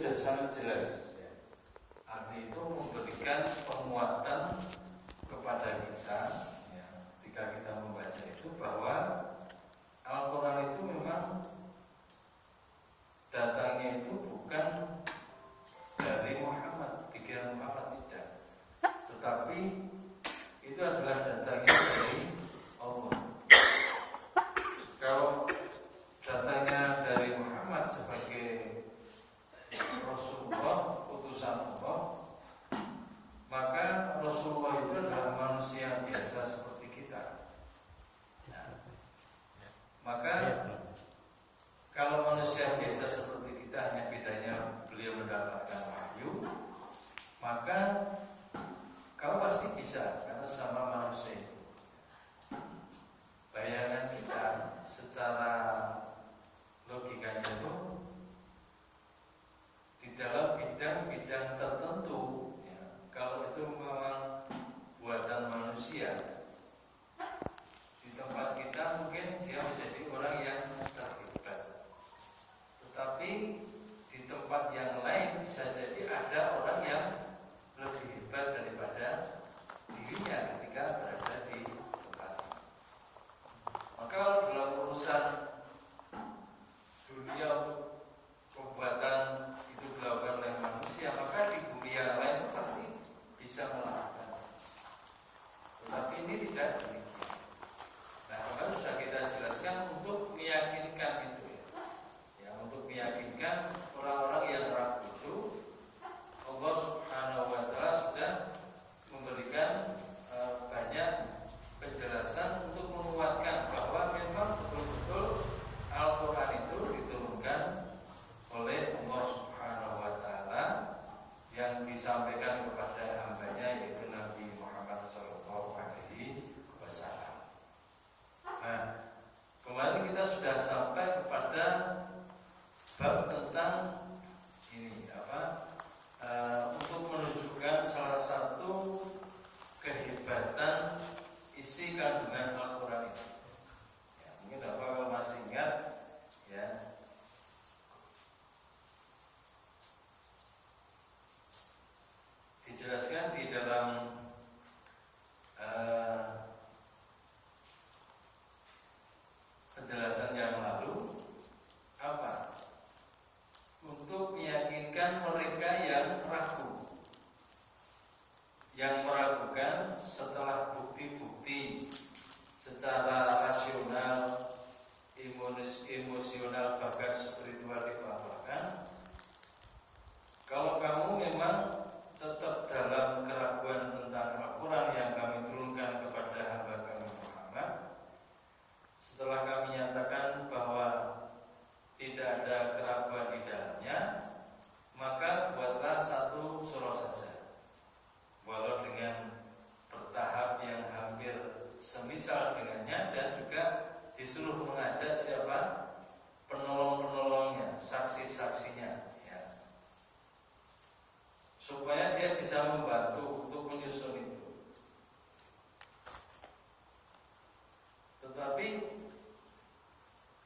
sudah sangat jelas. Arti itu memberikan penguatan kepada kita, ya, ketika kita membaca itu bahwa Al-Quran itu memang datangnya itu bukan dari Muhammad, pikiran Muhammad tidak, tetapi itu adalah datangnya dari Allah. Kalau datangnya dari Muhammad sebagai Rasulullah, utusan Allah, maka Rasulullah itu adalah manusia biasa seperti kita. Nah, maka kalau manusia biasa seperti kita, hanya bedanya beliau mendapatkan wahyu, maka kau pasti bisa, karena sama manusia itu. Bayangan kita secara logikanya itu di dalam bidang-bidang tertentu, ya, kalau itu memang buatan manusia, di tempat kita mungkin dia menjadi orang yang terhebat, tetapi di tempat yang lain bisa jadi ada orang yang lebih hebat daripada dirinya ketika berada di tempat itu. Maka kalau dalam urusan dunia pembuatan itu dilakukan oleh manusia, maka di bumi yang lain itu pasti bisa melakukan. Tetapi ini tidak demikian. Nah, kan sudah kita jelaskan untuk meyakinkan itu, ya, untuk meyakinkan orang-orang yang ragu itu, Allah Subhanahu wa Ta'ala sudah memberikan banyak penjelasan untuk menguatkan bahwa memang betul-betul Al-Quran itu diturunkan oleh Allah Subhanahu wa Ta'ala yang disampaikan kepada hambanya, yaitu Nabi Muhammad sallallahu alaihi wasallam. Nah, kemarin kita sudah sampai kepada bab tentang ini untuk menunjukkan salah satu kehebatan isi kandungan Al-Quran itu. Ya, mungkin kalau masih ingat, ya, dijelaskan di dalam penjelasan yang lalu apa? Untuk meyakinkan mereka yang ragu, yang meragukan setelah bukti-bukti secara rasional, emosional, bahkan spiritual dipaparkan. Kalau kamu memang tetap dalam keraguan tentang Al-Quran yang kami turunkan kepada hamba kami Muhammad, setelah kami nyatakan bahwa tidak ada keraguan di dalamnya, maka buatlah satu surah saja, walau dengan bertahap yang hampir semisal dengannya, dan juga disuruh mengajak siapa? Penolong-penolongnya, saksi-saksinya, ya, supaya dia bisa membantu untuk menyusun itu. Tetapi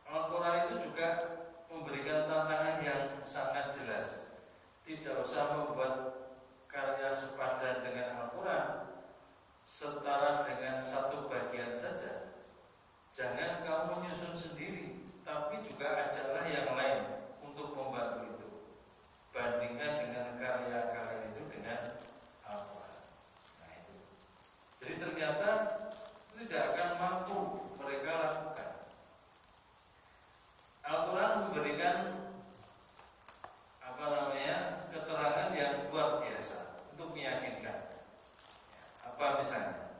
Al-Quran itu juga memberikan tantangan yang sangat jelas. Tidak usah membuat karya sepadan dengan Al-Quran, setara dengan satu bagian saja. Jangan kamu menyusun sendiri, tapi juga ajaklah yang lain untuk membantu itu. Bandingkan dengan karya-karya itu dengan Al-Quran. Nah, itu. Jadi ternyata tidak akan mampu mereka lakukan. Al-Quran memberikan keterangan yang luar biasa untuk meyakinkan. Apa misalnya?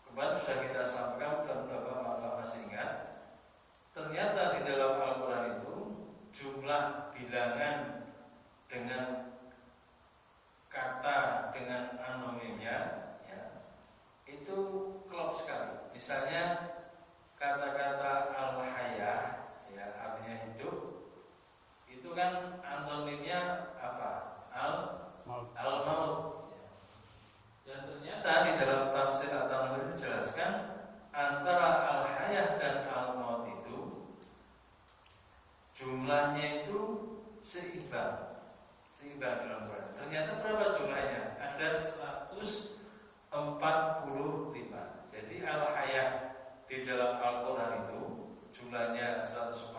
Kemarin sudah kita sampaikan dan Bapak masih ingat. Ternyata di dalam Al-Quran itu jumlah bilangan dengan kata dengan anonimnya, ya, itu klop sekali. Misalnya kata-kata al-hayah, ya, artinya hidup, itu kan antonimnya apa? Al-maut. Dan ternyata di dalam tafsir At-Tanwir dijelaskan antara al-hayah dan al-maut itu jumlahnya itu seimbang. seimbang dalam Quran. Ternyata berapa jumlahnya? Ada 145. Jadi al-hayah di dalam Al-Quran itu jumlahnya 145.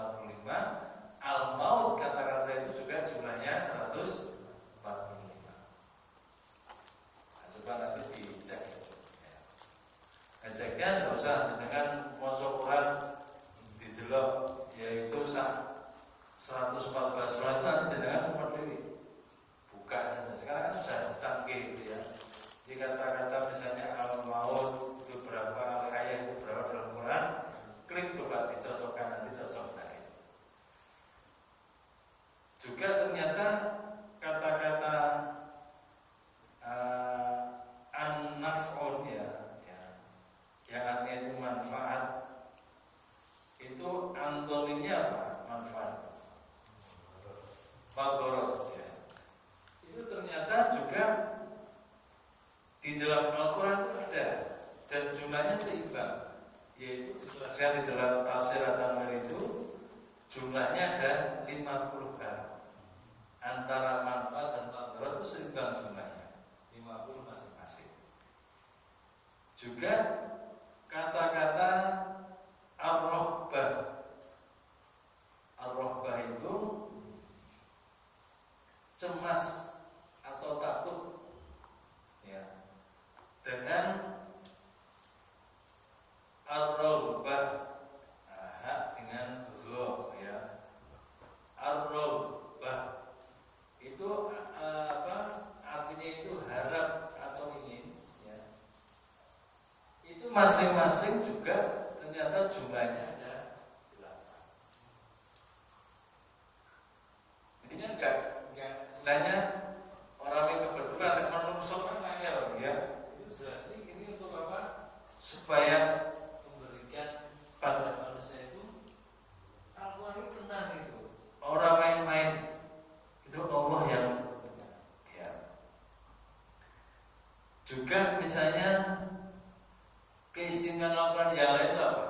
Al-maut kata-kata itu juga jumlahnya 145. Nah, coba nanti dicek. Ngeceknya nggak usah dengan masuk Quran didelok, yaitu 114 surat nanti dengan umur diri buka saja. Sekarang kan sudah canggih gitu ya. Jika kata-kata misalnya al-maut itu berapa, al-hayah itu berapa dalam Quran, klik coba dicocokkan, nanti cocok dari. Juga ternyata kata-kata an-naf'un ya, yang artinya itu manfaat, itu antonimnya apa? Manfaat, madharat ya. Itu ternyata juga di dalam Al-Quran itu ada, dan jumlahnya seimbang, yaitu dijelaskan di dalam tafsir At-Tamari itu jumlahnya ada 50 kali. Antara manfaat dan madharat itu seimbang jumlahnya 50 masing-masing. Juga kata-kata ar-rahbah. Ar-rahbah itu cemas atau takut ya. Dengan ar-rahbah dengan gha ya. Ar-rahbah itu artinya itu harap atau ingin ya. Itu masing-masing juga ternyata jumlahnya ada 8. Ini kan enggak istilahnya orang yang kebetulan menusuk angel ya. Itu jelas ini untuk apa? Supaya memberikan pada manusia itu Al-Quran itu tenang itu. Orang main-main itu Allah yang ya. Juga misalnya keistimewaan Al-Quran yang lain itu apa?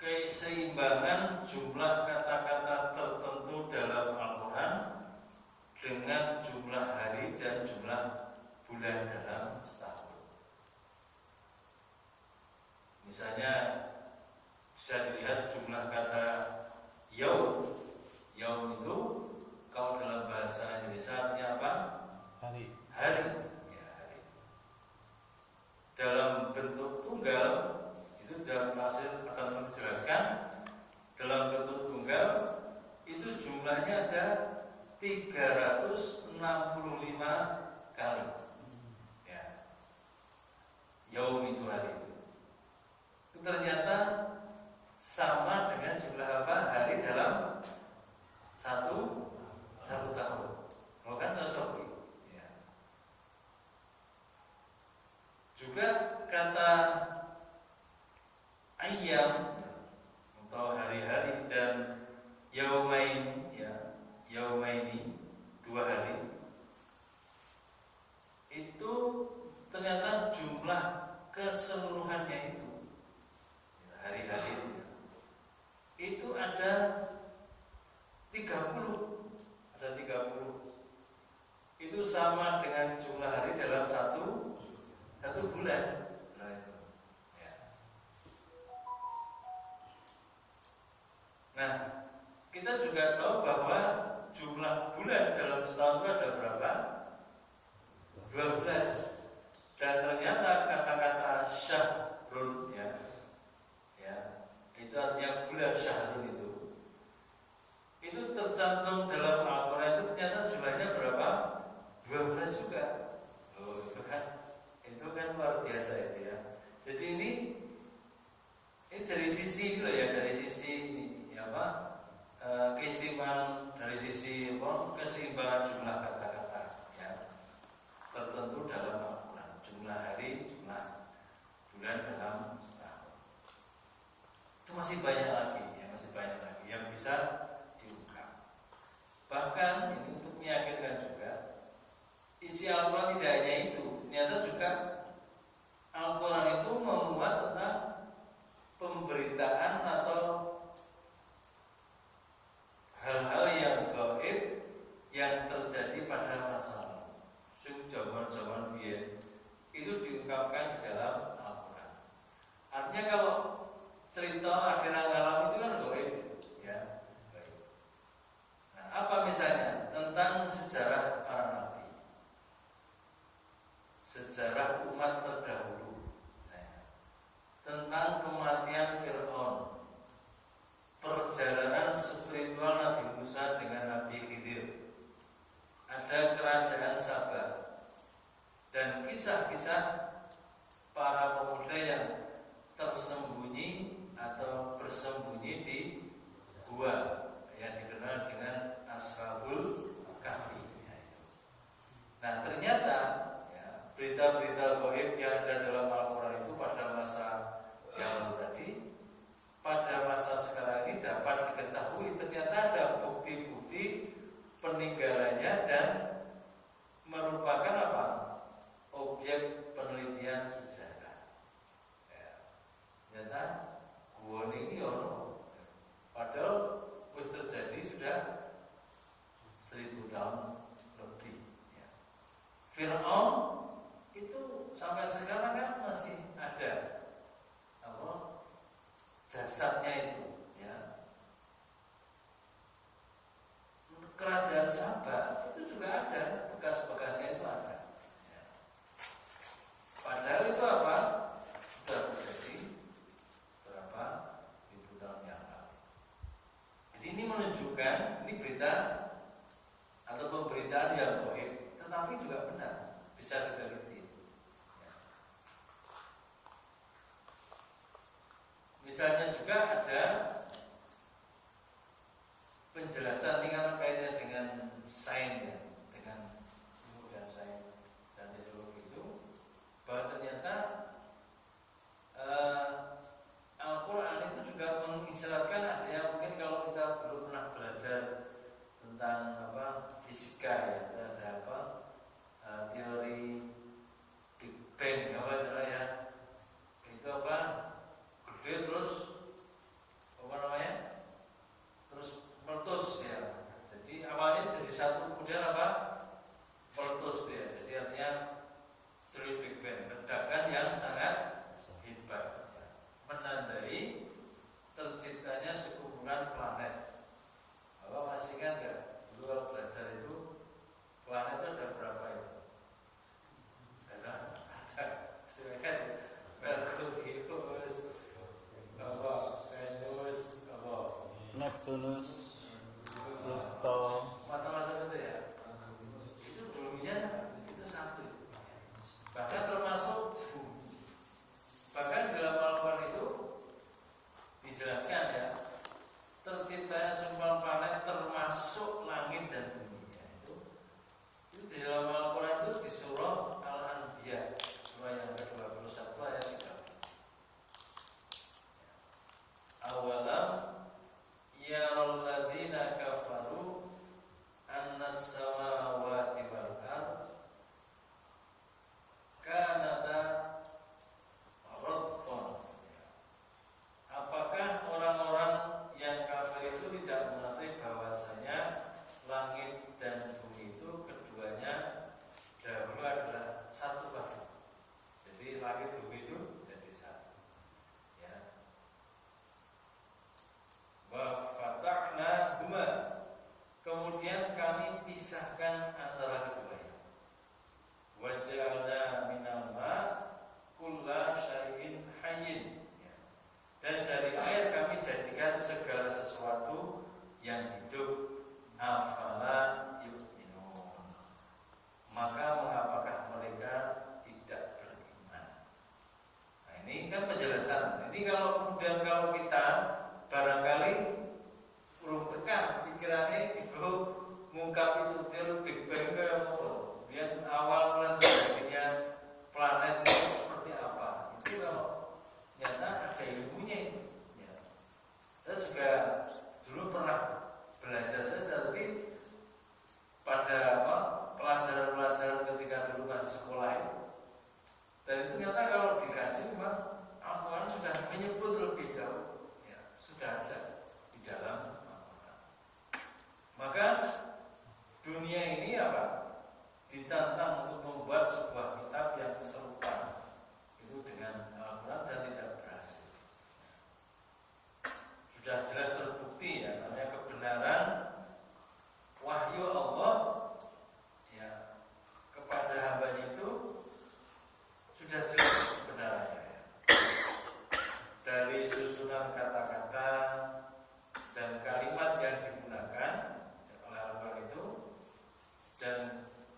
Keseimbangan jumlah kata-kata tertentu dalam Al-Quran dengan jumlah hari dan jumlah bulan dalam setahun. Misalnya bisa dilihat jumlah kata yaum. Yaum itu kalau dalam bahasa Indonesia artinya apa? Hari. Hari. Ya, hari. Dalam bentuk tunggal itu dalam tafsir akan menjelaskan dalam bentuk tunggal itu jumlahnya ada 365 kali ya. Yaum itu hari itu ternyata sama dengan jumlah apa hari dalam satu tahun. Kalau kan cocok ya. Juga kata ayam atau hari-hari dan yaumain ya, yaumaini 2 hari itu ternyata jumlah keseluruhannya itu hari-hari itu ada 30. Itu sama dengan jumlah hari dalam satu bulan. Nah, kita juga tahu bahwa jumlah bulan dalam setahun itu ada berapa? 12. Dan ternyata kata-kata syahrun ya, itu artinya bulan syahrun itu tercantum dalam Al-Quran itu ternyata jumlahnya berapa? 12 juga. Oh, itu kan luar biasa itu ya. Jadi ini dari sisi itu ya, dari sisi ini keistimewaan, dari sisi keseimbangan jumlah kata-kata ya tertentu dalam Al-Quran, jumlah hari, jumlah bulan dalam setahun. Itu masih banyak lagi yang bisa diungkap. Bahkan ini untuk meyakinkan juga isi Al-Quran tidak hanya itu, ternyata juga Al-Quran itu memuat tentang pemberitaan atau hal-hal yang dan merupakan apa? Objek penelitian sejarah. Ya. Ternyata gua ini ono. Padahal wis terjadi sudah 1000 tahun lebih. Ya. Fir'aun itu sampai sekarang kan masih ada apa? Jasadnya itu. Ya. Kerajaan Sabah itu juga ada, bekas-bekasnya itu ada. Ya. Padahal itu apa? Sudah terjadi berapa ribu tahun yang lalu. Jadi ini menunjukkan, ini berita atau pemberitaan yang baik, tetapi juga benar, bisa diteliti. Ya. Misalnya juga ada penjelasan ini kan kaitannya dengan sains ya, dengan ilmu dan sains dan teknologi itu, bahwa ternyata Al-Quran itu juga mengisyaratkan adanya, mungkin kalau kita belum pernah belajar tentang apa fisika ya, ada apa teori Big Bang apa ya, itu apa gede terus apa namanya terus meletus ya. Jadi awalnya jadi satu, kemudian apa meletus ya. Jadi artinya teori Big Bang, ledakan yang sangat hebat ya, menandai terciptanya sekumpulan planet. Bapak masih ingat nggak dulu kalau belajar itu planet itu ada berapa ya? Ada sebagian Merkurius, apa Venus, apa Neptunus, Pluto. macam-macam itu ya. Itu dulunya itu satu. Bahkan termasuk bumi. Bahkan dalam Al-Quran itu dijelaskan ya, terciptanya semua planet termasuk langit dan bumi ya. Itu di dalam Al-Quran itu di surah Al-Anbiya, surah yang ke-21 ayat 3. Awalam yarul ladzina kafaru annas samawati wal ard kanata ratqan. Apakah orang-orang yang kafir itu tidak mengetahui bahwasanya langit dan bumi itu keduanya dahulu adalah satu padu. Jadi langit bumi itu jadi satu. Ya. Wa fatahna huma, kemudian kami pisahkan antara keduanya. Wa ja'alna minal ma kulla syai'in hayyin, ya. Dan dari air kami jadikan segala sesuatu yang hidup. Afala yu'minun, maka mengapakah mereka tidak beriman? Nah ini kan penjelasan. Ini kalau kemudian kalau kita barangkali belum tekan pikirannya itu mengungkap itu teori Big Bang ke apa? Lihat awal mulai terjadinya planet itu seperti apa? Itu kalau nyata ada ilmunya. Ya. Saya juga dulu pernah belajar saja, tapi pada apa pelajaran-pelajaran ketika dulu masih sekolah itu, dan itu ternyata kalau dikaji memang Al-Quran sudah menyebut lebih jauh, ya, sudah ada di dalam Al-Quran. Maka dunia ini apa ditantang untuk membuat sebuah kitab yang serupa itu dengan Al-Quran dan tidak berhasil. Sudah jelas terbukti ya, namanya kebenaran wahyu Allah ya kepada hambanya itu sudah jelas kebenarannya ya. Dari susunan kata-kata dan kalimat yang digunakan oleh Al-Quran itu dan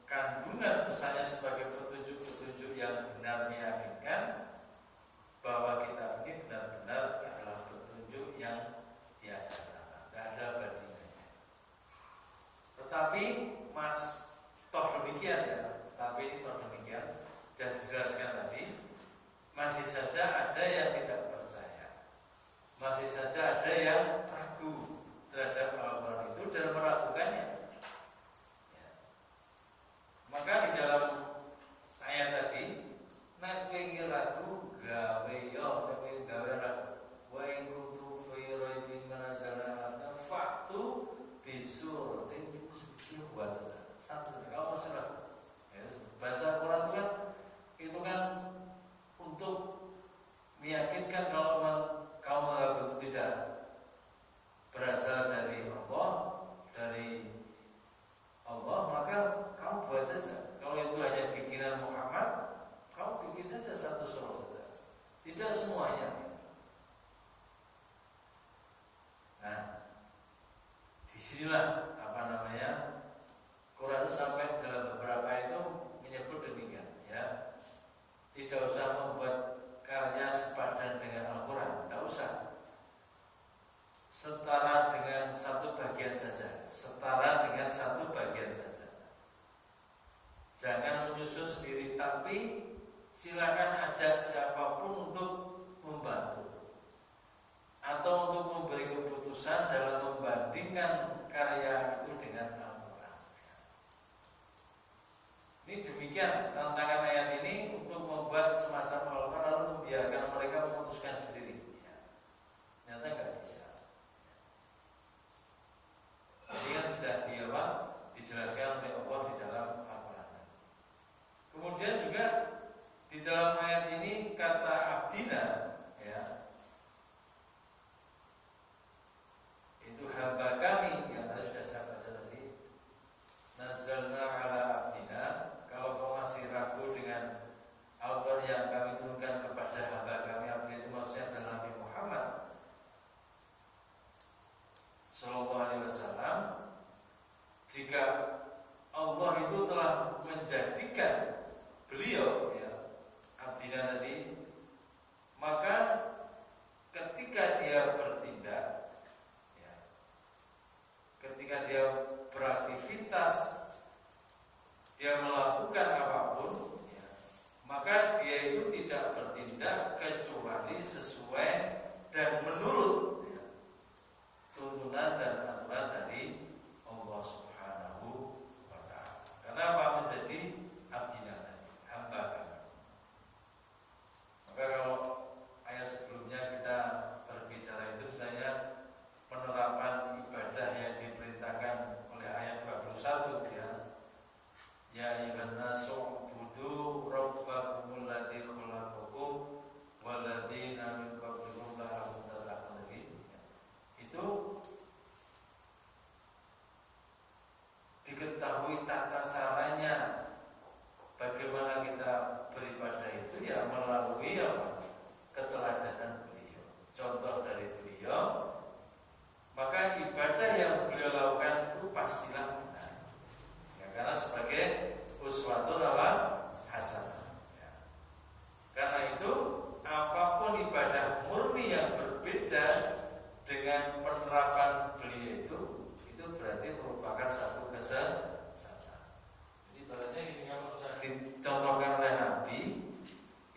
kandungan pesannya sebagai petunjuk-petunjuk yang benar meyakinkan bahwa kitab ini benar-benar adalah petunjuk yang setara dengan satu bagian saja, setara dengan satu bagian saja. Jangan menyusun sendiri, tapi silakan ajak siapapun untuk membantu atau untuk memberi keputusan dalam membandingkan karya itu dengan Al-Quran. Ini demikian tantangan ayat ini untuk membuat semacam Al-Quran lalu membiarkan mereka memutuskan sendiri. Ternyata nggak bisa. Ini kan sudah dijelaskan oleh Allah di dalam Al-Quran. Kemudian juga di dalam ayat ini kata abdina, ya, itu hamba kami yang tadi sudah saya baca tadi. Nazzalna ala abdina. Kalau kau masih ragu dengan Al-Quran yang kami turunkan kepada hamba kami, abdi itu maksudnya adalah Nabi Muhammad Sallallahu Alaihi Wasallam. Jika Allah itu telah menjadikan beliau, ya, abdina tadi, maka ketika dia bertindak, ya, ketika dia beraktivitas, dia melakukan apapun, ya, maka dia itu tidak bertindak kecuali sesuai dan menurut, ya, tuntunan dan aturan dari Allah Subhanahu wa Ta'ala. Kenapa menjadi abdina tadi, hamba kami? Maka kalau ayat sebelumnya kita berbicara itu, misalnya penerapan ibadah yang diperintahkan oleh ayat 21, ya, ya ayyuhan nasu ubudu rabbakumul ladzi khalaqakum walladzina min qablikum la'allakum tattaqun. Itu diketahui tata caranya bagaimana kita beribadah itu, ya melalui apa? Keteladanan beliau, contoh dari beliau. Maka ibadah yang beliau lakukan itu pastilah benar, ya, karena sebagai uswatun hasanah, ya. Karena itu apapun ibadah murni yang berbeda dengan penerapan beliau itu berarti merupakan satu kesesatan. Jadi ibaratnya ini, kalau sudah dicontohkan oleh Nabi,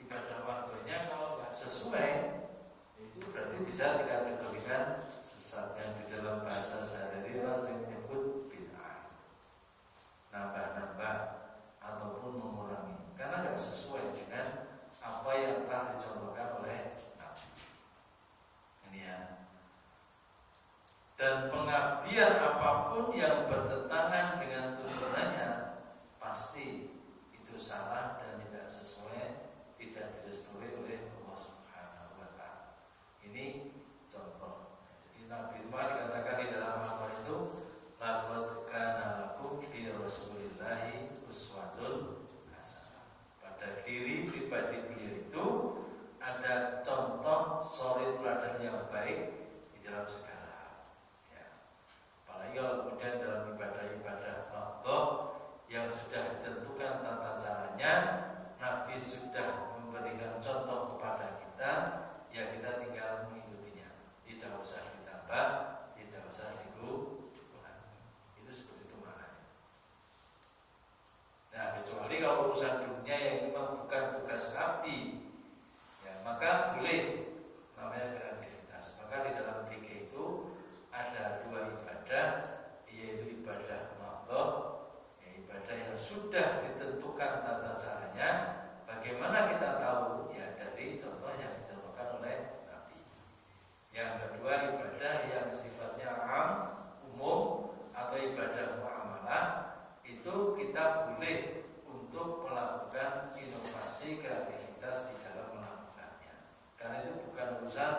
ibadah waktunya kalau nggak sesuai, itu berarti bisa dikategorikan sesat. Yang di dalam bahasa sehari-hari sering menyebut bid'ah, nambah-nambah ataupun mengurangi, karena nggak sesuai dengan apa yang telah dicontohkan oleh Nabi. Ini ya. Dan pengabdian apapun yang bertentangan dengan tuntunannya pasti itu salah dan tidak sesuai, tidak direstui oleh Allah Subhanahu wa Ta'ala. Ini contoh. Jadi Nabi Muhammad dikatakan di dalam Al-Quran itu, laqad kana lakum fi Rasulillahi uswatun hasanah. Pada diri pribadi beliau itu ada contoh suri teladan yang baik di dalam segala. Apalagi kalau kemudian dalam ibadah-ibadah makhluk yang sudah ditentukan tata caranya, Nabi sudah memberikan contoh kepada kita, ya kita tinggal mengikutinya. Tidak usah ditambah, tidak usah dikurangi. Itu seperti itu maknanya. Nah, kecuali kalau urusan dunia yang memang bukan tugas Nabi, ya maka boleh, namanya kreativitas. Maka di dalam fikih itu ada dua ibadah, yaitu ibadah makhluk, ya, ibadah yang sudah ditentukan tata caranya. Bagaimana kita tahu? Ya dari contoh yang dicontohkan oleh Nabi. Yang kedua, ibadah yang sifatnya umum atau ibadah muamalah, itu kita boleh untuk melakukan inovasi kreativitas di dalam melakukannya, karena itu bukan urusan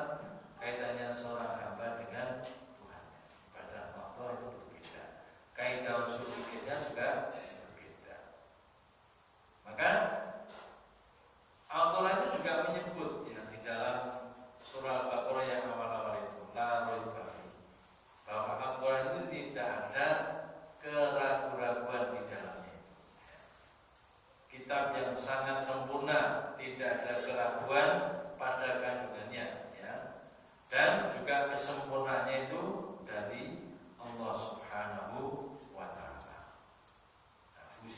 kaitannya seorang hamba dengan itu berbeda. Kaidah usul fikihnya juga berbeda. Maka Al-Quran itu juga menyebut, ya, di dalam surah Al-Baqarah yang awal-awal itu, la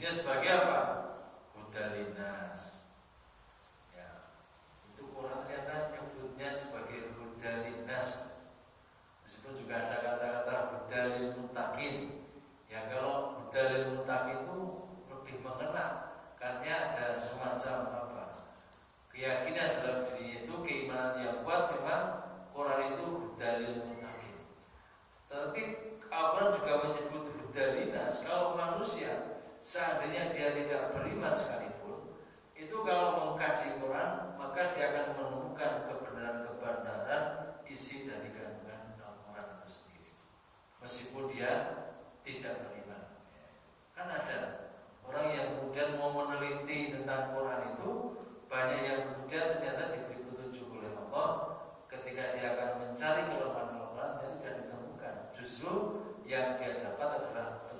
fungsinya sebagai apa? Hudalinas. Ya, itu Quran ternyata nyebutnya sebagai hudalinas. Meskipun juga ada kata-kata hudalil muttaqin. Ya kalau hudalil muttaqin itu lebih mengena, karena ada semacam apa? Keyakinan dalam diri itu, keimanan yang kuat memang Quran itu hudalil muttaqin. Tetapi Al-Quran juga menyebut hudalinas. Kalau manusia seandainya dia tidak beriman sekalipun, itu kalau mengkaji Quran maka dia akan menemukan kebenaran-kebenaran isi dari kandungan Al-Quran itu sendiri, meskipun dia tidak beriman. Kan ada orang yang kemudian mau meneliti tentang Quran itu, banyak yang kemudian ternyata diberi petunjuk oleh Allah. Ketika dia akan mencari kelemahan Al-Quran, dia tidak ditemukan. Justru yang dia dapat adalah